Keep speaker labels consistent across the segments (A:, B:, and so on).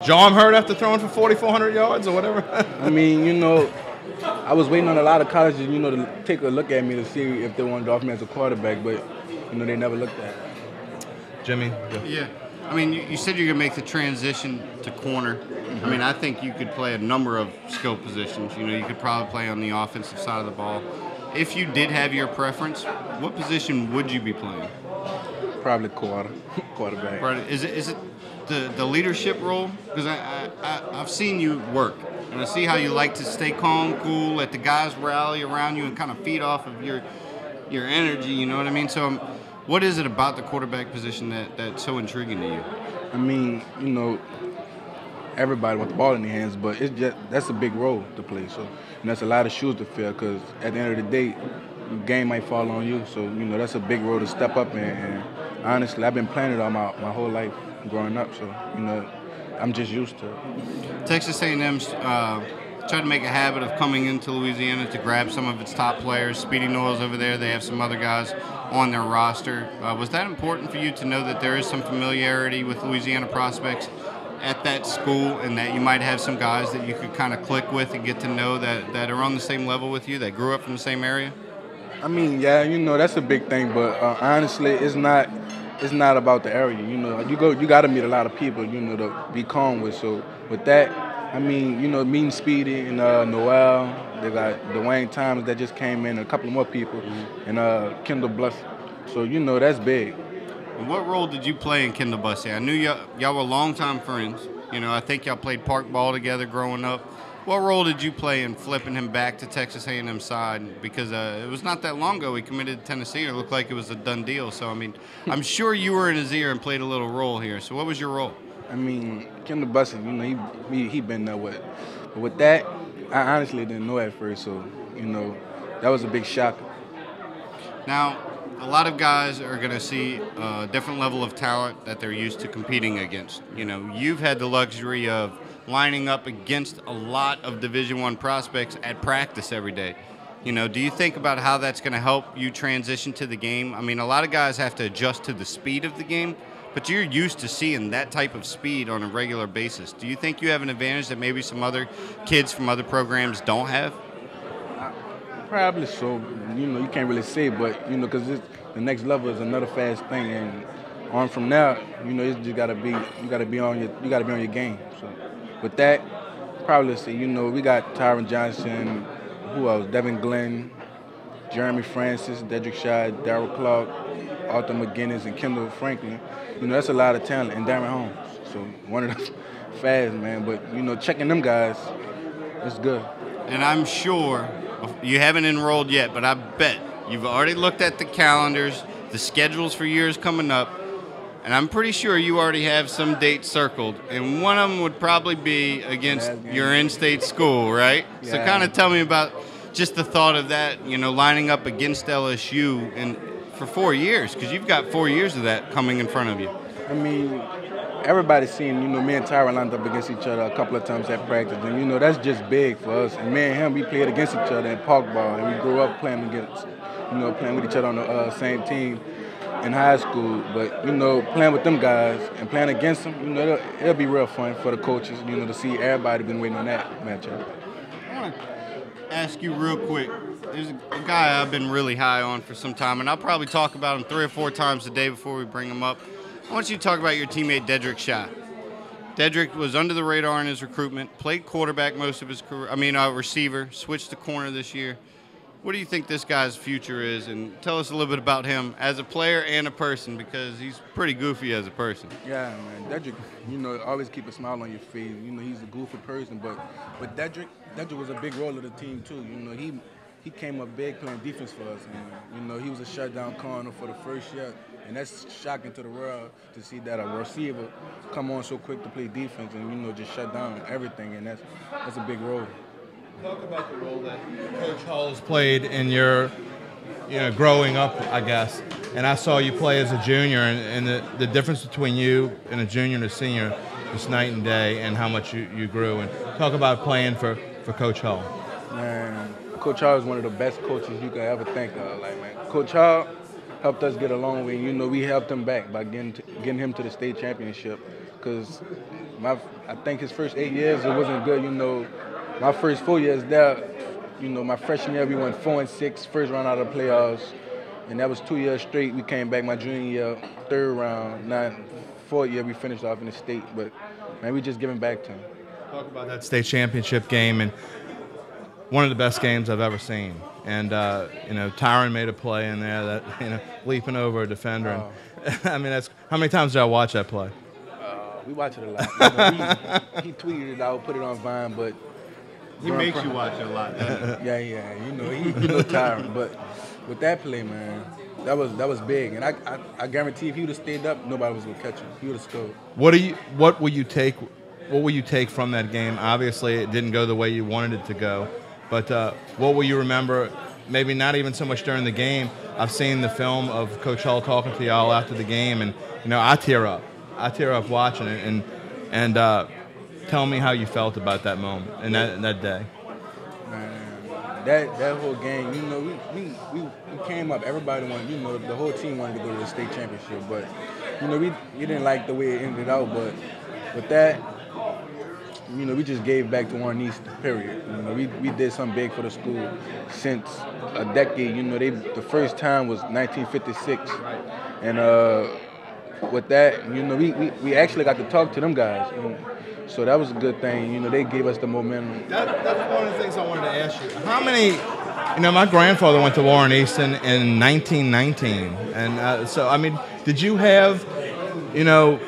A: your arm hurt after throwing for 4,400 yards or whatever?
B: I mean, you know, I was waiting on a lot of colleges, you know, to take a look at me to see if they wanted to offer me as a quarterback, but, you know, they never looked at it.
A: Jimmy?
C: Yeah. I mean, you said you're going to make the transition to corner. Mm-hmm. I mean, I think you could play a number of skill positions. You know, you could probably play on the offensive side of the ball. If you did have your preference, what position would you be playing?
B: Probably quarterback.
C: Right. Is it the leadership role? Because I've seen you work, and I see how you like to stay calm, cool, let the guys rally around you and kind of feed off of your energy, you know what I mean? So what is it about the quarterback position that's so intriguing to you?
B: I mean, you know, everybody wants the ball in their hands, but that's a big role to play. So, and that's a lot of shoes to fill because at the end of the day, the game might fall on you. So, you know, that's a big role to step up in. And honestly, I've been playing it all my whole life growing up. So, you know, I'm just used to it.
C: Texas A&M's tried to make a habit of coming into Louisiana to grab some of its top players. Speedy Noel's over there. They have some other guys on their roster. Was that important for you to know that there is some familiarity with Louisiana prospects at that school and that you might have some guys that you could kind of click with and get to know that are on the same level with you, that grew up from the same area?
B: I mean, yeah, you know, that's a big thing, but honestly, it's not about the area. You know, you got to meet a lot of people, you know, to be calm with. So with that, I mean, you know, meeting Speedy and Noel, they got Dwayne Thomas that just came in, and a couple more people, and Kendall Blessing. So, you know, that's big.
C: And what role did you play in Kendall Blessing? I knew y'all were longtime friends. You know, I think y'all played park ball together growing up. What role did you play in flipping him back to Texas A&M side? Because it was not that long ago he committed to Tennessee, and it looked like it was a done deal. So, I mean, I'm sure you were in his ear and played a little role here. So what was your role?
B: I mean, Kendall Blessing, you know, he been there with. But with that, I honestly didn't know at first. So, you know, that was a big shock.
C: Now, a lot of guys are going to see a different level of talent that they're used to competing against. You know, you've had the luxury of lining up against a lot of Division I prospects at practice every day. You know, do you think about how that's going to help you transition to the game? I mean, a lot of guys have to adjust to the speed of the game, but you're used to seeing that type of speed on a regular basis. Do you think you have an advantage that maybe some other kids from other programs don't have?
B: Probably so. You know, you can't really say, but, you know, because the next level is another fast thing, and on from now, you know, it's just gotta be on your game. So with that, probably say, you know, we got Tyron Johnson, who else? Devin Glenn, Jeremy Francis, Dedrick Shaw, Darryl Clark, Arthur McGinnis, and Kendall Franklin. You know, that's a lot of talent, and Darren Holmes. So one of them fast, man. But, you know, checking them guys, it's good.
C: And I'm sure you haven't enrolled yet, but I bet you've already looked at the calendars, the schedules for years coming up, and I'm pretty sure you already have some dates circled. And one of them would probably be against your in-state school, right? Yeah. So kind of tell me about just the thought of that, you know, lining up against LSU and for 4 years, because you've got 4 years of that coming in front of you.
B: I mean, everybody's seen, you know, me and Tyron lined up against each other a couple of times at practice, and, you know, that's just big for us. And me and him, we played against each other in park ball, and we grew up playing with each other on the same team in high school. But, you know, playing with them guys and playing against them, you know, it'll be real fun for the coaches, you know, to see everybody been waiting on that matchup.
C: I want to ask you real quick. There's a guy I've been really high on for some time, and I'll probably talk about him 3 or 4 times a day before we bring him up. I want you to talk about your teammate, Dedrick Shaw. Dedrick was under the radar in his recruitment, played quarterback most of his career, receiver, switched to corner this year. What do you think this guy's future is? And tell us a little bit about him as a player and a person, because he's pretty goofy as a person.
B: Yeah, man. Dedrick, you know, always keep a smile on your face. You know, he's a goofy person, but Dedrick was a big role of the team, too. You know, he came up big playing defense for us. And, you know, he was a shutdown corner for the first year. And that's shocking to the world to see that a receiver come on so quick to play defense and, you know, just shut down everything. And that's a big role.
A: Talk about the role that Coach Hall has played in your, you know, growing up, I guess. And I saw you play as a junior, and the difference between you and a junior and a senior is night and day, and how much you grew. And talk about playing for Coach Hall.
B: Man, Coach Hall is one of the best coaches you could ever think of. Like, man, Coach Hall, helped us get a long way. You know, we helped him back by getting him to the state championship. Because I think his first 8 years, it wasn't good. You know, my first 4 years there, you know, my freshman year, we went 4-6, first round out of the playoffs. And that was 2 years straight. We came back my junior year, third round. Now, fourth year, we finished off in the state. But, man, we just giving back to him.
A: Talk about that state championship game, and one of the best games I've ever seen. And, you know, Tyron made a play in there that, you know, leaping over a defender. And, I mean, how many times did I watch that play?
B: We watch it a lot. You know, he tweeted it out, put it on Vine, but
C: he makes you watch it a lot, doesn't he?
B: Yeah. You know, he Tyron. But with that play, man, that was big. And I guarantee if he would have stayed up, nobody was gonna catch him. He would have scored.
A: What will you take from that game? Obviously, it didn't go the way you wanted it to go. But what will you remember, maybe not even so much during the game? I've seen the film of Coach Hull talking to y'all after the game, and, you know, I tear up. I tear up watching it. And tell me how you felt about that moment and that day.
B: Man, that whole game, you know, we came up. Everybody wanted, you know, the whole team wanted to go to the state championship. But, you know, we didn't like the way it ended out. But with that, you know, we just gave back to Warren Easton, period. You know, we did something big for the school since a decade. You know, the first time was 1956. And with that, you know, we actually got to talk to them guys. You know, so that was a good thing. You know, they gave us the momentum.
A: That's one of the things I wanted to ask you. How many, you know, my grandfather went to Warren Easton in 1919. And so, I mean, did you have, you know,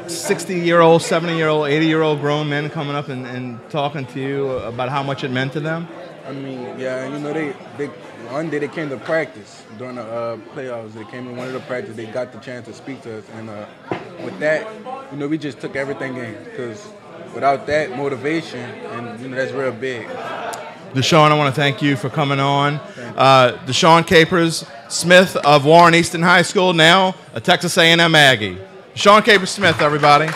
A: 60-year-old, 70-year-old, 80-year-old grown men coming up and talking to you about how much it meant to them?
B: I mean, yeah, you know, they one day they came to practice during the playoffs. They came in one of the practice. They got the chance to speak to us, and with that, you know, we just took everything in, because without that motivation, and you know, that's real big.
A: Deshawn, I want to thank you for coming on. Deshawn Capers-Smith of Warren Easton High School, now a Texas A&M Aggie. Deshawn Capers-Smith, everybody.